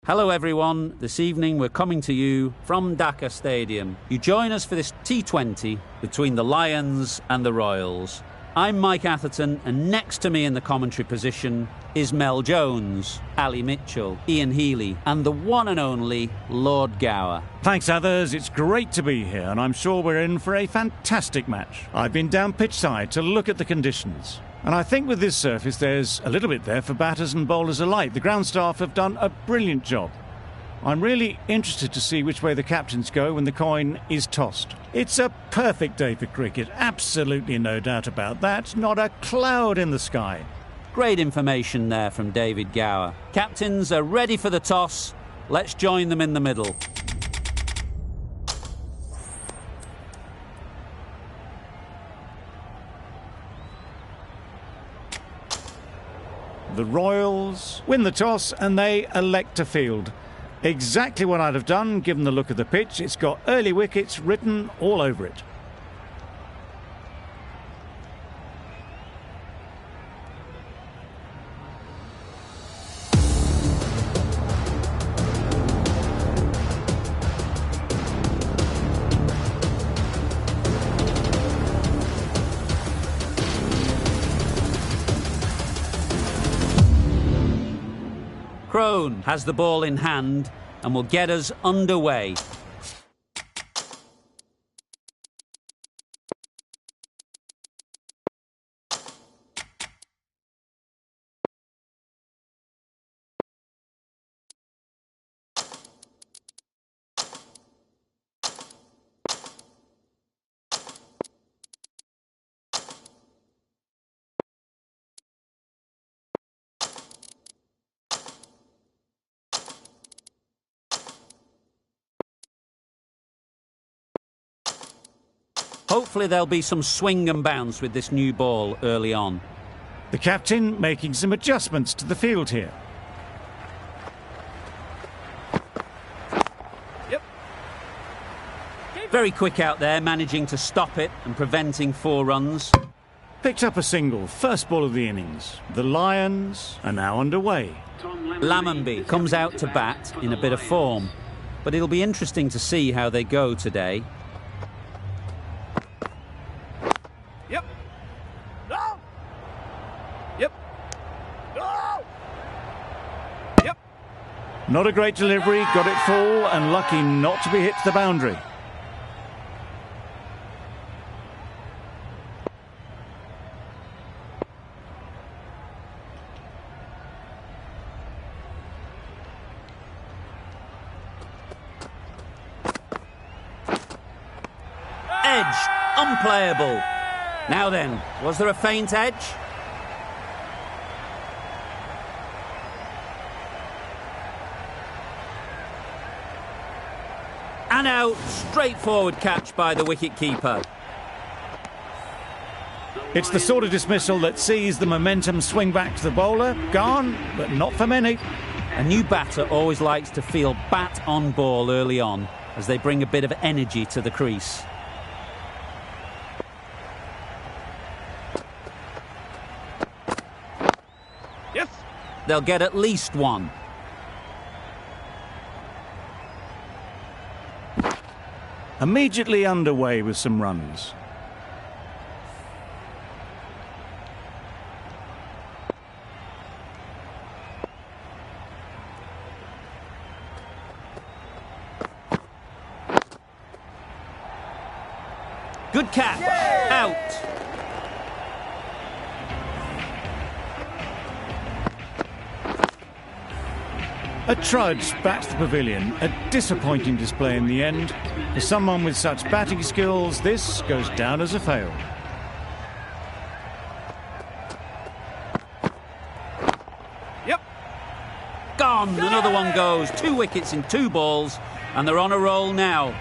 Hello everyone, this evening we're coming to you from Dhaka Stadium. You join us for this T20 between the Lions and the Royals. I'm Mike Atherton, and next to me in the commentary position is Mel Jones, Ali Mitchell, Ian Healy and the one and only Lord Gower. Thanks others, it's great to be here and I'm sure we're in for a fantastic match. I've been down pitch side to look at the conditions. And I think with this surface there's a little bit there for batters and bowlers alike. The ground staff have done a brilliant job. I'm really interested to see which way the captains go when the coin is tossed. It's a perfect day for cricket, absolutely no doubt about that. Not a cloud in the sky. Great information there from David Gower. Captains are ready for the toss. Let's join them in the middle. The Royals win the toss and they elect to field. Exactly what I'd have done given the look of the pitch. It's got early wickets written all over it. Crone has the ball in hand and will get us underway. Hopefully there'll be some swing and bounce with this new ball early on. The captain making some adjustments to the field here. Yep. Very quick out there, managing to stop it and preventing 4 runs. Picked up a single, first ball of the innings. The Lions are now underway. Lammonby comes out to bat in a bit of form, but it'll be interesting to see how they go today. Not a great delivery, got it full and lucky not to be hit to the boundary. Edge, unplayable. Now then, was there a faint edge? And out, straightforward catch by the wicket-keeper. It's the sort of dismissal that sees the momentum swing back to the bowler. Gone, but not for many. A new batter always likes to feel bat on ball early on, as they bring a bit of energy to the crease. Yes! They'll get at least one. Immediately underway with some runs. Good catch. Out. A trudge back to the pavilion. A disappointing display in the end. For someone with such batting skills, this goes down as a fail. Yep. Gone. Another one goes. 2 wickets in 2 balls, and they're on a roll now.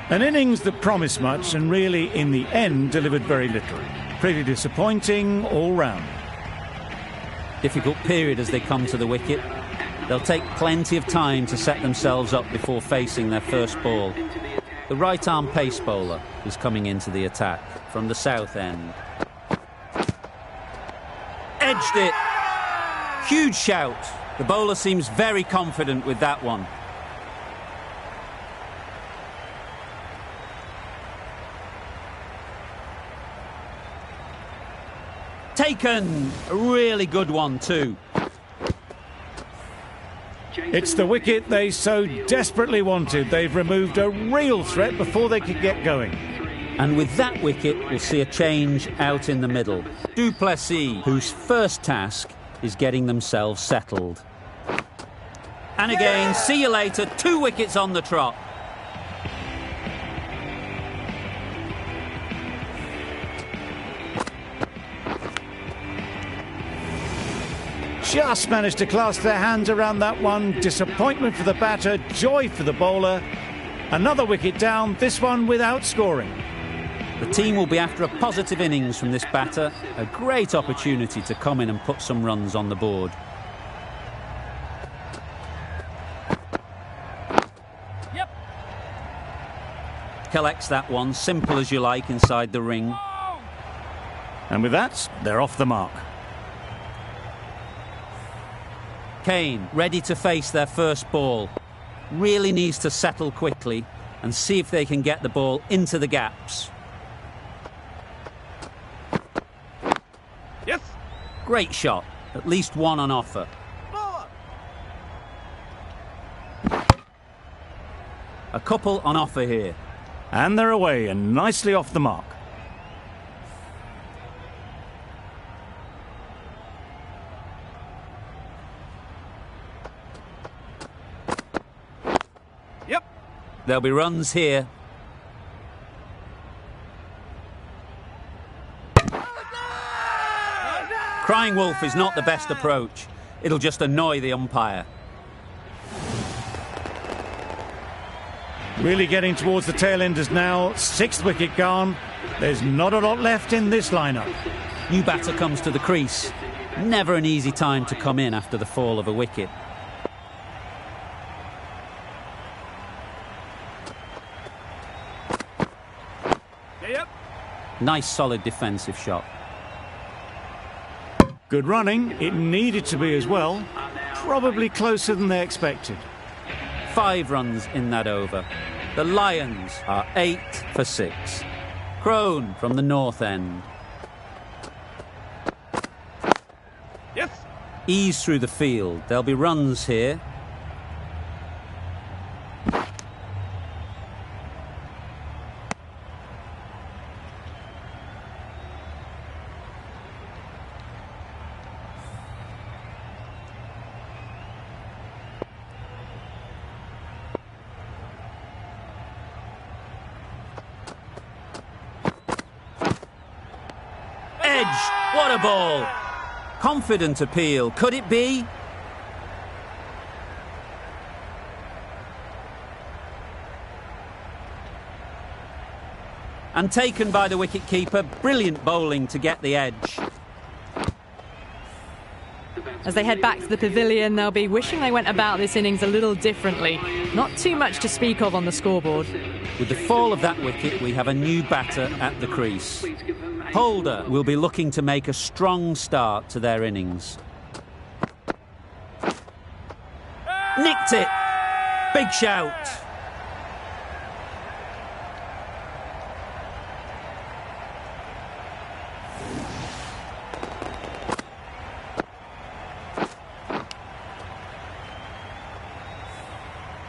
An innings that promised much and really, in the end, delivered very little. Pretty disappointing all round. Difficult period as they come to the wicket. They'll take plenty of time to set themselves up before facing their first ball. The right-arm pace bowler is coming into the attack from the south end. Edge Edged it. Huge shout. The bowler seems very confident with that one. Taken. A really good one too. It's the wicket they so desperately wanted. They've removed a real threat before they could get going. And with that wicket, we'll see a change out in the middle. Cpl7, whose first task is getting themselves settled. And again, see you later, 2 wickets on the trot. Just managed to clasp their hands around that one. Disappointment for the batter, joy for the bowler. Another wicket down, this one without scoring. The team will be after a positive innings from this batter. A great opportunity to come in and put some runs on the board. Yep. Collects that one, simple as you like, inside the ring. And with that, they're off the mark. Kane, ready to face their first ball. Really needs to settle quickly and see if they can get the ball into the gaps. Yes. Great shot. At least one on offer. A couple on offer here. And they're away and nicely off the mark. Yep. There'll be runs here. Crying wolf is not the best approach. It'll just annoy the umpire. Really getting towards the tail enders now. 6th wicket gone. There's not a lot left in this lineup. New batter comes to the crease. Never an easy time to come in after the fall of a wicket. Yep. Nice solid defensive shot. Good running. It needed to be as well. Probably closer than they expected. 5 runs in that over. The Lions are 8 for 6. Crone from the north end. Yes. Ease through the field. There'll be runs here. What a ball! Confident appeal. Could it be? And taken by the wicket-keeper. Brilliant bowling to get the edge. As they head back to the pavilion, they'll be wishing they went about this innings a little differently. Not too much to speak of on the scoreboard. With the fall of that wicket, we have a new batter at the crease. Holder will be looking to make a strong start to their innings. Nicked it! Big shout!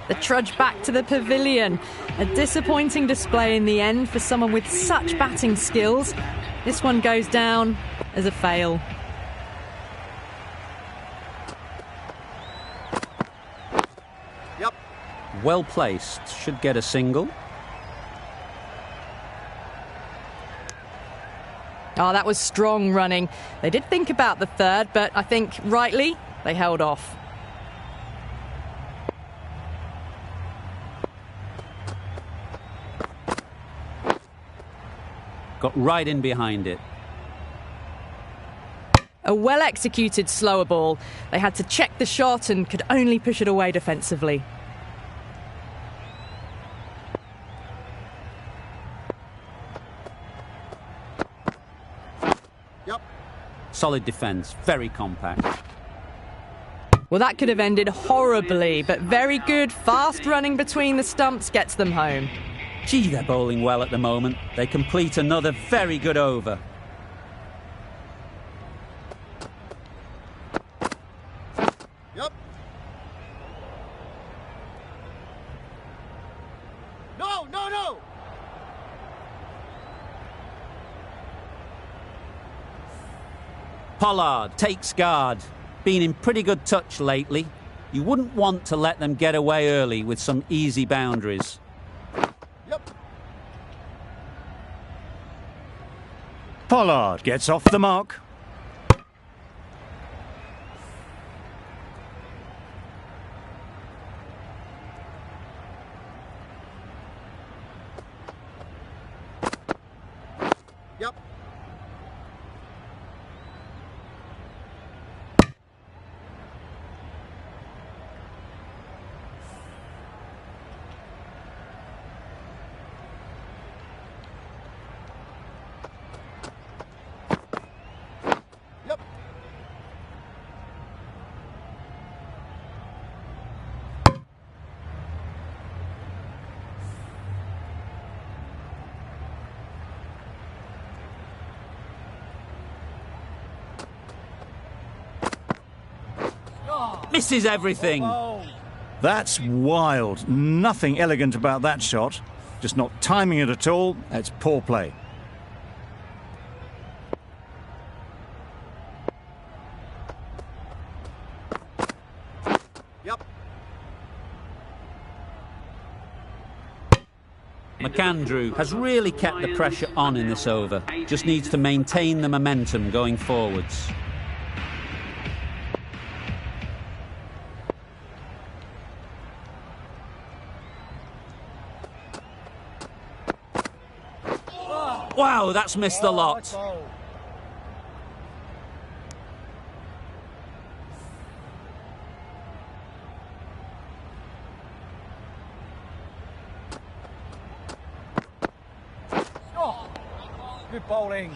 The trudge back to the pavilion. A disappointing display in the end for someone with such batting skills. This one goes down as a fail. Yep. Well placed. Should get a single. Oh, that was strong running. They did think about the third, but I think rightly they held off. Got right in behind it. A well-executed slower ball. They had to check the shot and could only push it away defensively. solid defence, very compact. Well, that could have ended horribly, but very good, fast running between the stumps gets them home. Gee, they're bowling well at the moment. They complete another very good over. Yep. No, no, no! Pollard takes guard. Been in pretty good touch lately. You wouldn't want to let them get away early with some easy boundaries. Yep. Pollard gets off the mark. Yep. Yep. Misses everything. That's wild. Nothing elegant about that shot. Just not timing it at all. It's poor play. Yep. McAndrew has really kept the pressure on in this over. Just needs to maintain the momentum going forwards. Wow, that's missed a lot. Oh, good bowling.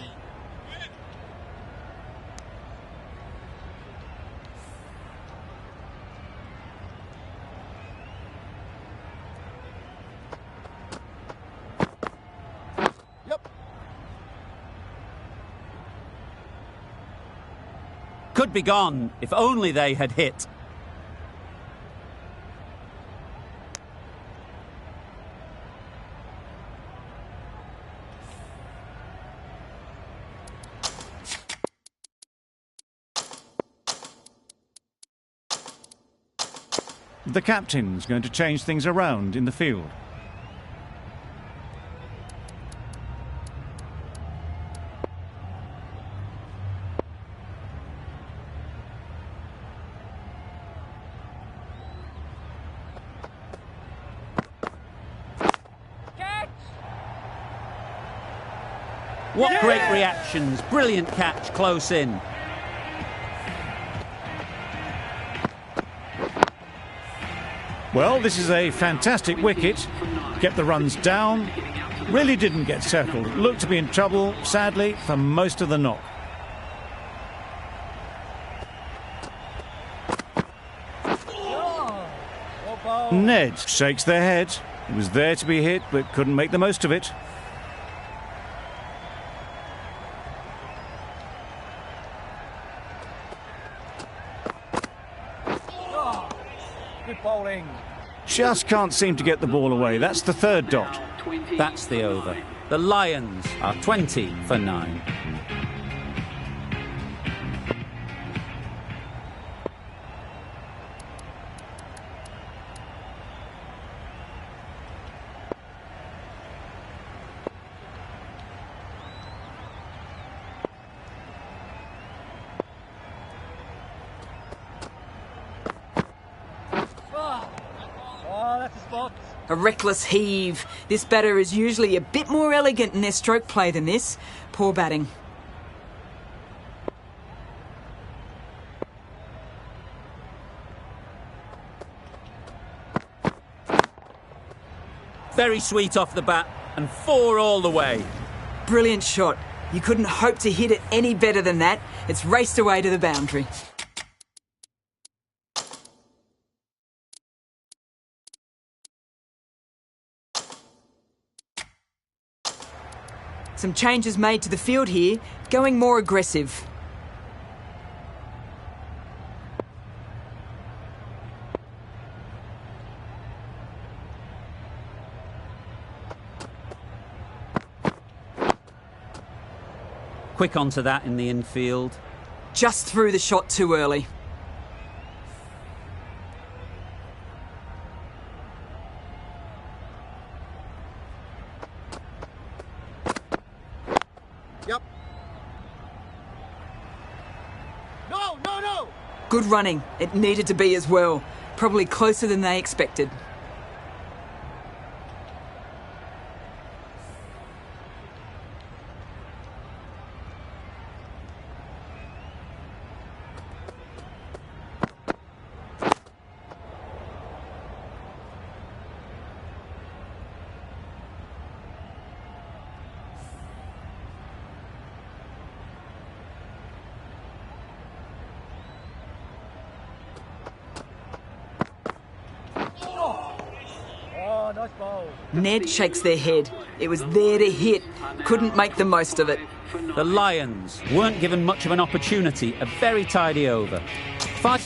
Yep. Could be gone if only they had hit. The captain's going to change things around in the field. What great reactions. Brilliant catch close in. Well, this is a fantastic wicket. Kept the runs down. Really didn't get settled. Looked to be in trouble, sadly, for most of the knock. Ned shakes their head. He was there to be hit, but couldn't make the most of it. Good bowling. Just can't seem to get the ball away. That's the third dot. That's the over. The Lions are 20 for 9. Oh, that's a spot. A reckless heave. This batter is usually a bit more elegant in their stroke play than this. Poor batting. Very sweet off the bat and 4 all the way. Brilliant shot. You couldn't hope to hit it any better than that. It's raced away to the boundary. Some changes made to the field here, going more aggressive. Quick onto that in the infield. Just threw the shot too early. Yep. No, no, no! Good running. It needed to be as well. Probably closer than they expected. Oh, nice ball. Ned shakes their head. It was there to hit. Couldn't make the most of it. The Lions weren't given much of an opportunity. A very tidy over. Five.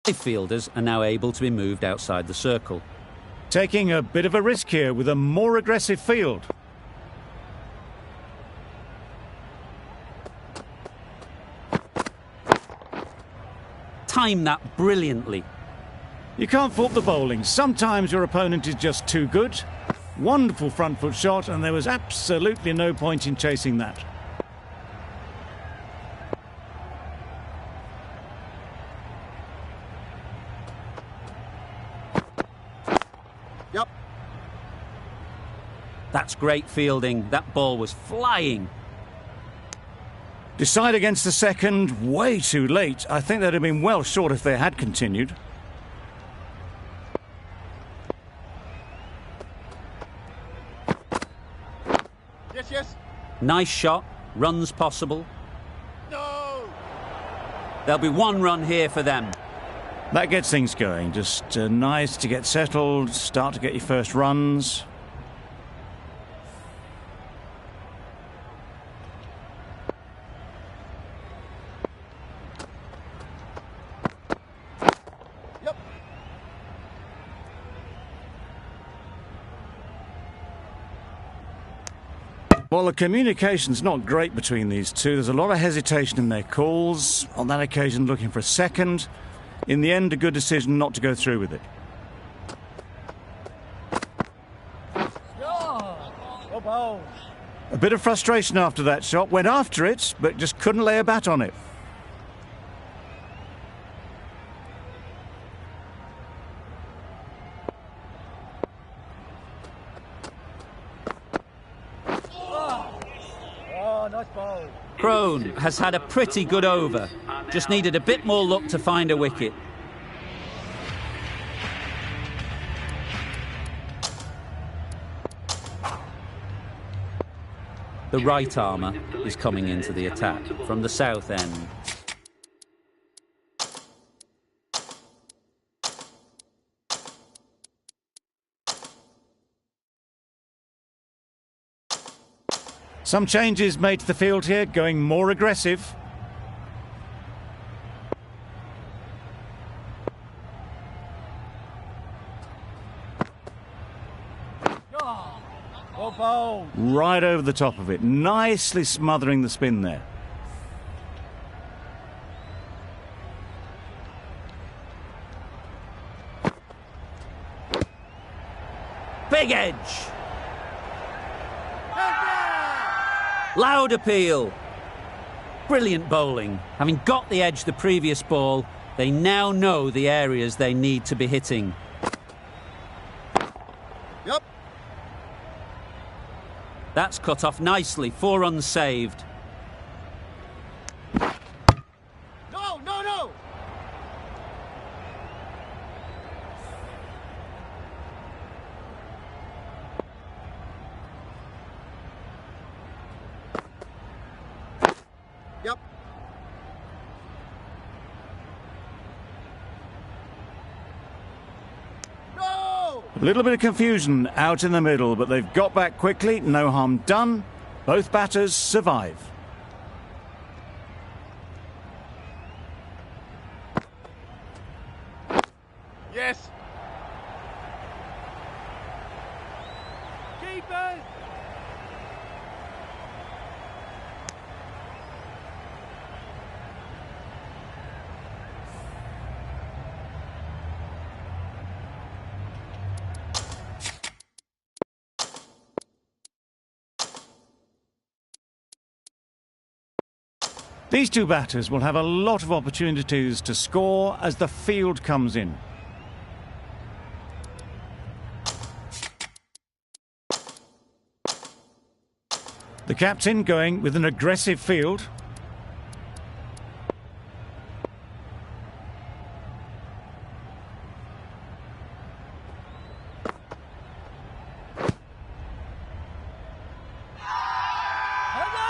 Fielders are now able to be moved outside the circle. Taking a bit of a risk here with a more aggressive field. Time that brilliantly. You can't fault the bowling. Sometimes your opponent is just too good. Wonderful front foot shot, and there was absolutely no point in chasing that. Yep. That's great fielding. That ball was flying. Decide against the second, way too late. I think they'd have been well short if they had continued. Yes, yes. Nice shot. Runs possible. No! There'll be one run here for them. That gets things going. Just nice to get settled, start to get your first runs. Yep. Well, the communication's not great between these two. There's a lot of hesitation in their calls. On that occasion, looking for a second. In the end, a good decision not to go through with it. Well bowled. A bit of frustration after that shot. Went after it, but just couldn't lay a bat on it. Oh, nice ball. Crone has had a pretty good over. Just needed a bit more luck to find a wicket. The right armour is coming into the attack from the south end. Some changes made to the field here, going more aggressive. Well bowled. Right over the top of it, nicely smothering the spin there. Big edge. Loud appeal. Brilliant bowling. Having got the edge the previous ball, They now know the areas they need to be hitting. Yep. That's cut off nicely. 4 runs saved. No, no, no. Yep. No! A little bit of confusion out in the middle, but they've got back quickly. No harm done. Both batters survive. Yes. Keepers. These two batters will have a lot of opportunities to score as the field comes in. The captain going with an aggressive field.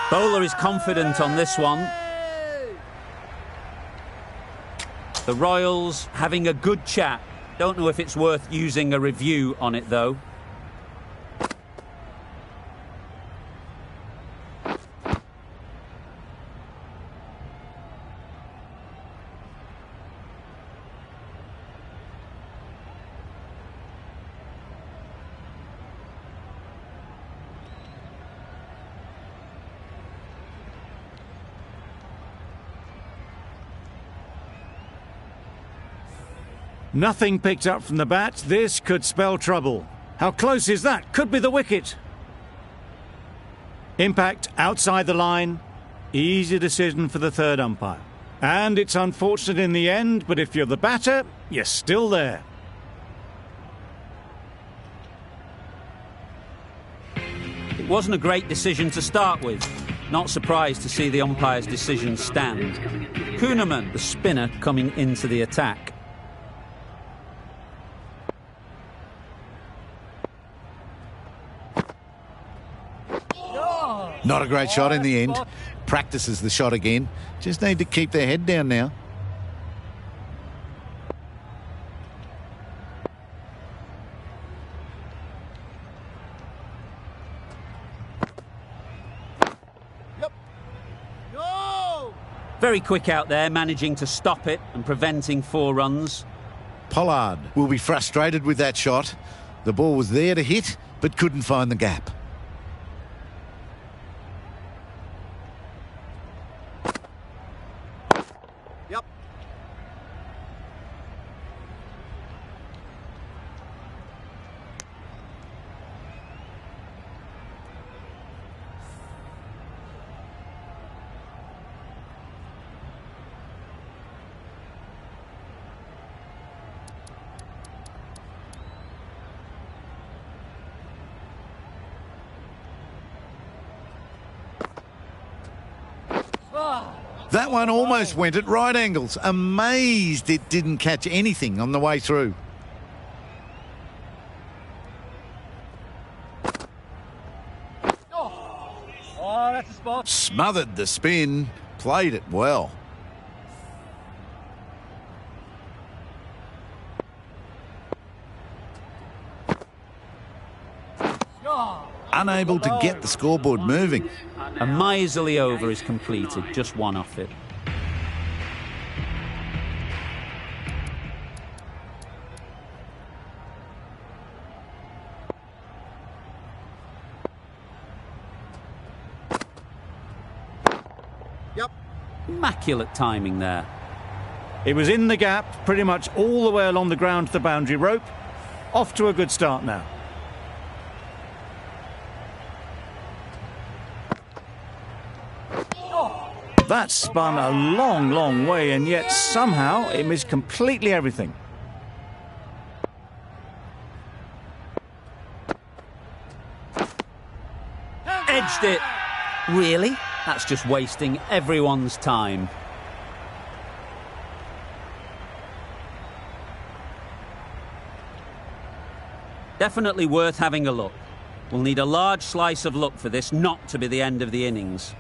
Bowler is confident on this one. The Royals having a good chat. Don't know if it's worth using a review on it, though. Nothing picked up from the bat. This could spell trouble. How close is that? Could be the wicket. Impact outside the line. Easy decision for the third umpire. And it's unfortunate in the end, but if you're the batter, you're still there. It wasn't a great decision to start with. Not surprised to see the umpire's decision stand. Kuhnemann, the spinner, coming into the attack. Not a great shot in the end. Practices the shot again. Just need to keep their head down now. Yep. No! Very quick out there, managing to stop it and preventing 4 runs. Pollard will be frustrated with that shot. The ball was there to hit, but couldn't find the gap. Yep. That one almost went at right angles. Amazed it didn't catch anything on the way through. Oh, that's a spot. Smothered the spin. Played it well. Unable to get the scoreboard moving. A miserly over is completed, just 1 off it. Yep. Immaculate timing there. It was in the gap, pretty much all the way along the ground to the boundary rope. Off to a good start now. That spun a long, long way, and yet somehow it missed completely everything. Edged it. Really? That's just wasting everyone's time. Definitely worth having a look. We'll need a large slice of luck for this not to be the end of the innings.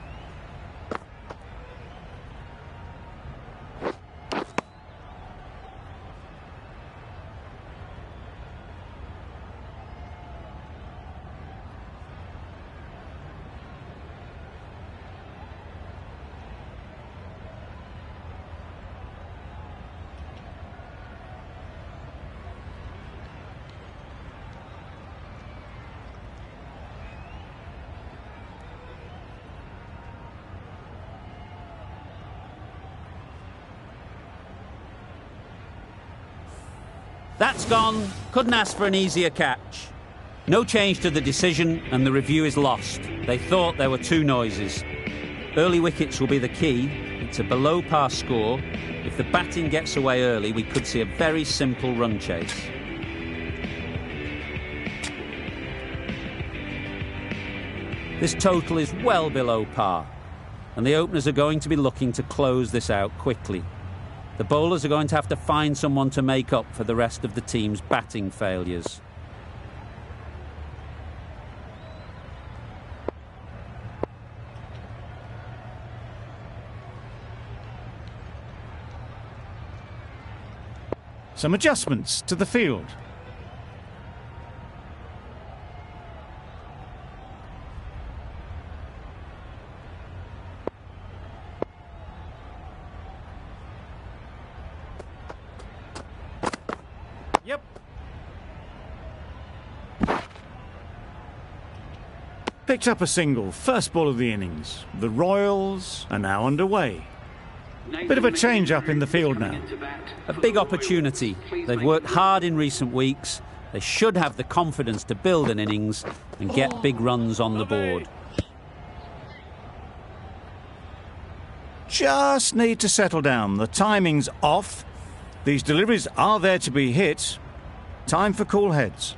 That's gone. Couldn't ask for an easier catch. No change to the decision and the review is lost. They thought there were two noises. Early wickets will be the key. It's a below par score. If the batting gets away early, we could see a very simple run chase. This total is well below par, and the openers are going to be looking to close this out quickly. The bowlers are going to have to find someone to make up for the rest of the team's batting failures. Some adjustments to the field. Yep. Picked up a single, first ball of the innings. The Royals are now underway. Bit of a change-up in the field now. A big opportunity. They've worked hard in recent weeks. They should have the confidence to build an innings and get big runs on the board. Just need to settle down. The timing's off. These deliveries are there to be hit. Time for cool heads.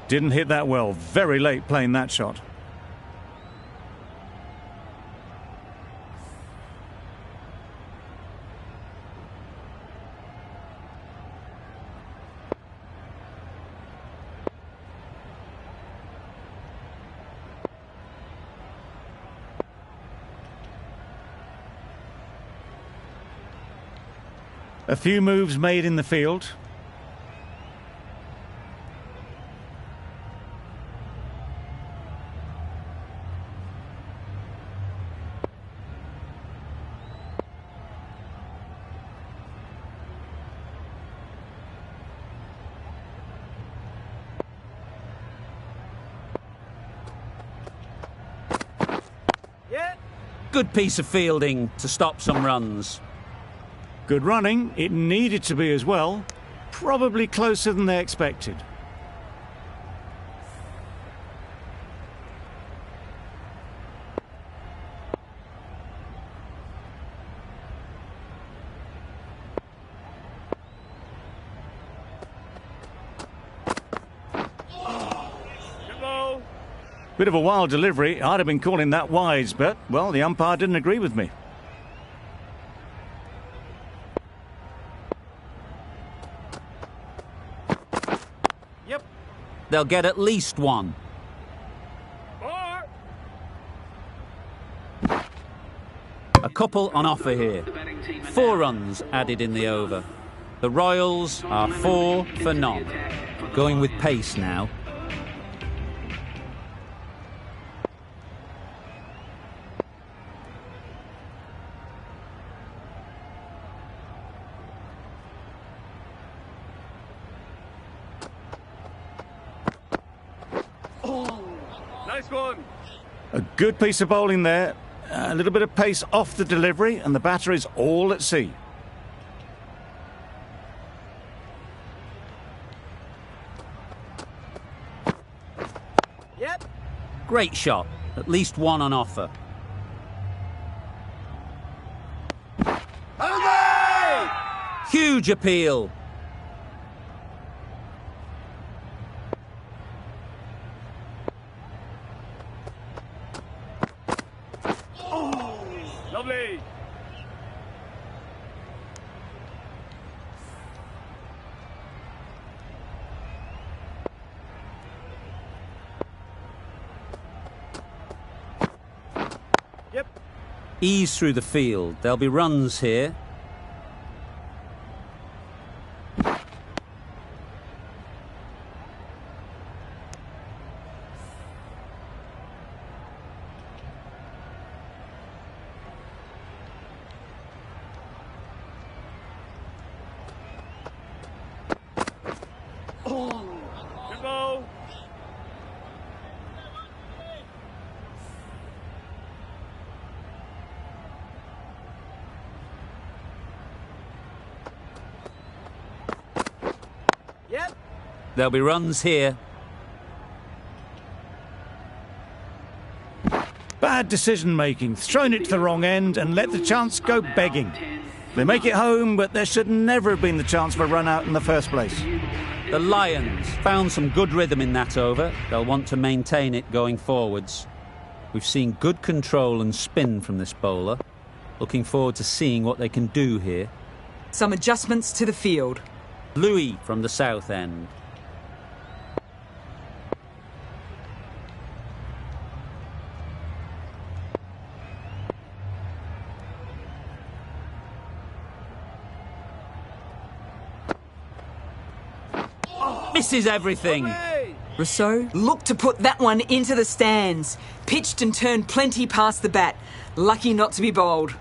Didn't hit that well. Very late playing that shot. A few moves made in the field. Good piece of fielding to stop some runs. Good running. It needed to be as well. Probably closer than they expected. Bit of a wild delivery. I'd have been calling that wise, but, well, the umpire didn't agree with me. Yep. They'll get at least one. A couple on offer here. 4 runs added in the over. The Royals are 4 for none. Going with pace now. Nice one. A good piece of bowling there. A little bit of pace off the delivery, and the batter is all at sea. Great shot. At least one on offer. Huge appeal. Lovely. Yep. Ease through the field. There'll be runs here. Good ball. Yep. There'll be runs here. Bad decision making, thrown it to the wrong end and let the chance go begging. They make it home, but there should never have been the chance for a run out in the first place. The Lions found some good rhythm in that over. They'll want to maintain it going forwards. We've seen good control and spin from this bowler. Looking forward to seeing what they can do here. Some adjustments to the field. Louis from the south end. Misses everything. Rousseau looked to put that one into the stands. Pitched and turned plenty past the bat. Lucky not to be bowled.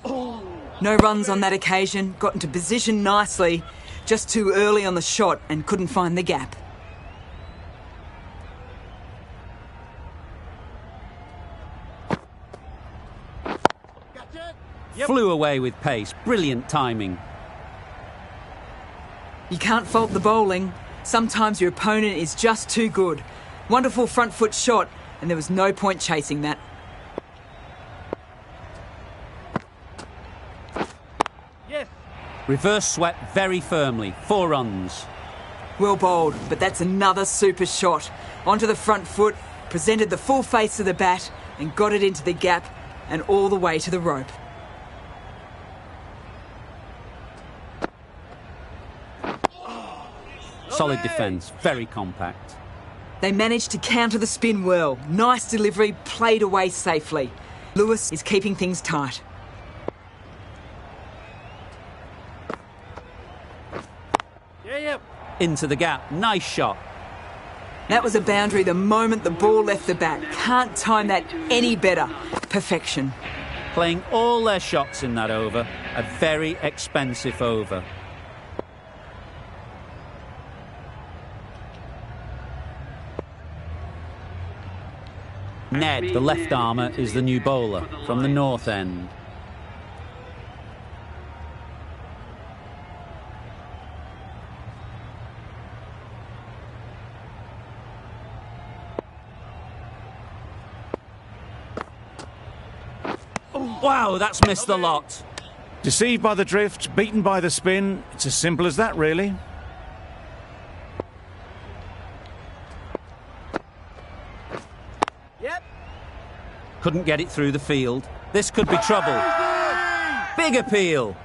No runs on that occasion. Got into position nicely. Just too early on the shot and couldn't find the gap. Flew away with pace. Brilliant timing. You can't fault the bowling. Sometimes your opponent is just too good. Wonderful front foot shot, and there was no point chasing that. Yes. Reverse swept very firmly. 4 runs. Well bowled, but that's another super shot. Onto the front foot, presented the full face of the bat, and got it into the gap, and all the way to the rope. Solid defence. Very compact. They managed to counter the spin well. Nice delivery, played away safely. Lewis is keeping things tight. Yep. Into the gap. Nice shot. That was a boundary the moment the ball left the bat. Can't time that any better. Perfection. Playing all their shots in that over. A very expensive over. Ned, the left armour, is the new bowler from the north end. Wow, that's missed the lot. Deceived by the drift, beaten by the spin. It's as simple as that, really. Yep. Couldn't get it through the field. This could be trouble. Big appeal.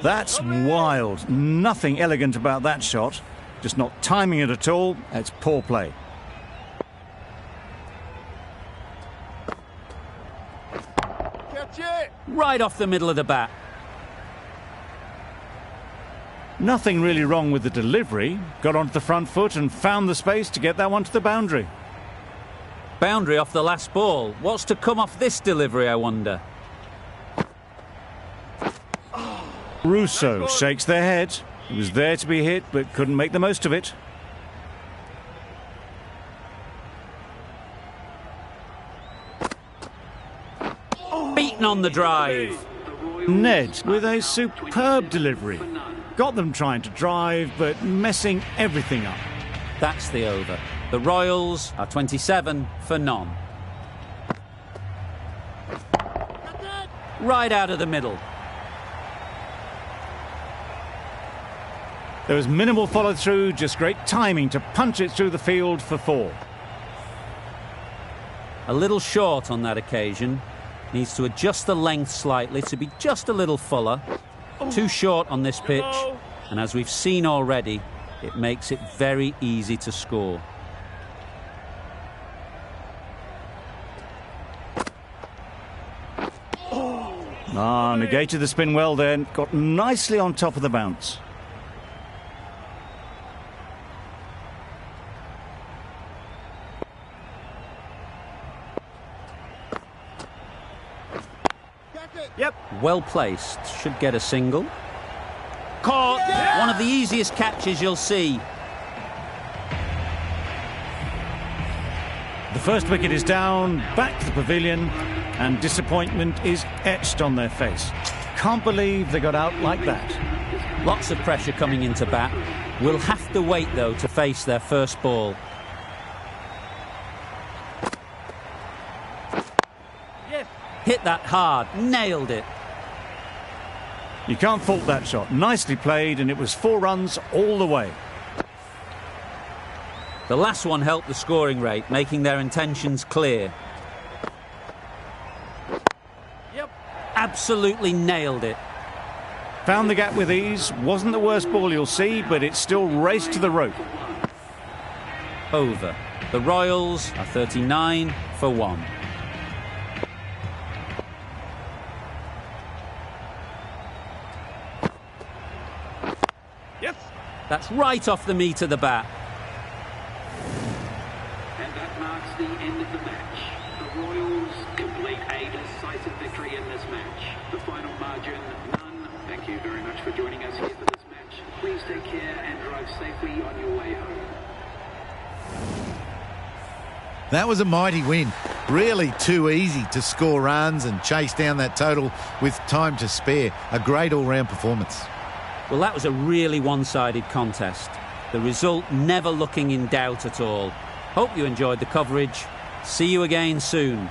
That's wild. Nothing elegant about that shot. Just not timing it at all. It's poor play. Catch it. Right off the middle of the bat. Nothing really wrong with the delivery. Got onto the front foot and found the space to get that one to the boundary. Boundary off the last ball. What's to come off this delivery, I wonder? Rousseau shakes their head. He was there to be hit, but couldn't make the most of it. beaten on the drive. Ned with a superb delivery. Got them trying to drive, but messing everything up. That's the over. The Royals are 27 for none. Right out of the middle. There was minimal follow-through, just great timing to punch it through the field for 4. A little short on that occasion. Needs to adjust the length slightly to be just a little fuller. Too short on this pitch. And as we've seen already, it makes it very easy to score. Negated the spin well then. Got nicely on top of the bounce. Yep. Well placed. Should get a single. Caught. Yeah! One of the easiest catches you'll see. The first wicket is down, back to the pavilion, and disappointment is etched on their face. Can't believe they got out like that. Lots of pressure coming into bat. We'll have to wait, though, to face their first ball. Yes. Hit that hard. Nailed it. You can't fault that shot. Nicely played, and it was 4 runs all the way. The last one helped the scoring rate, making their intentions clear. Yep. Absolutely nailed it. Found the gap with ease. Wasn't the worst ball you'll see, but it still raced to the rope. Over. The Royals are 39 for 1. Yes. That's right off the meat of the bat. And that marks the end of the match. The Royals complete a decisive victory in this match. The final margin, none. Thank you very much for joining us here for this match. Please take care and drive safely on your way home. That was a mighty win. Really too easy to score runs and chase down that total with time to spare. A great all-round performance. Well, that was a really one-sided contest. The result never looking in doubt at all. Hope you enjoyed the coverage. See you again soon.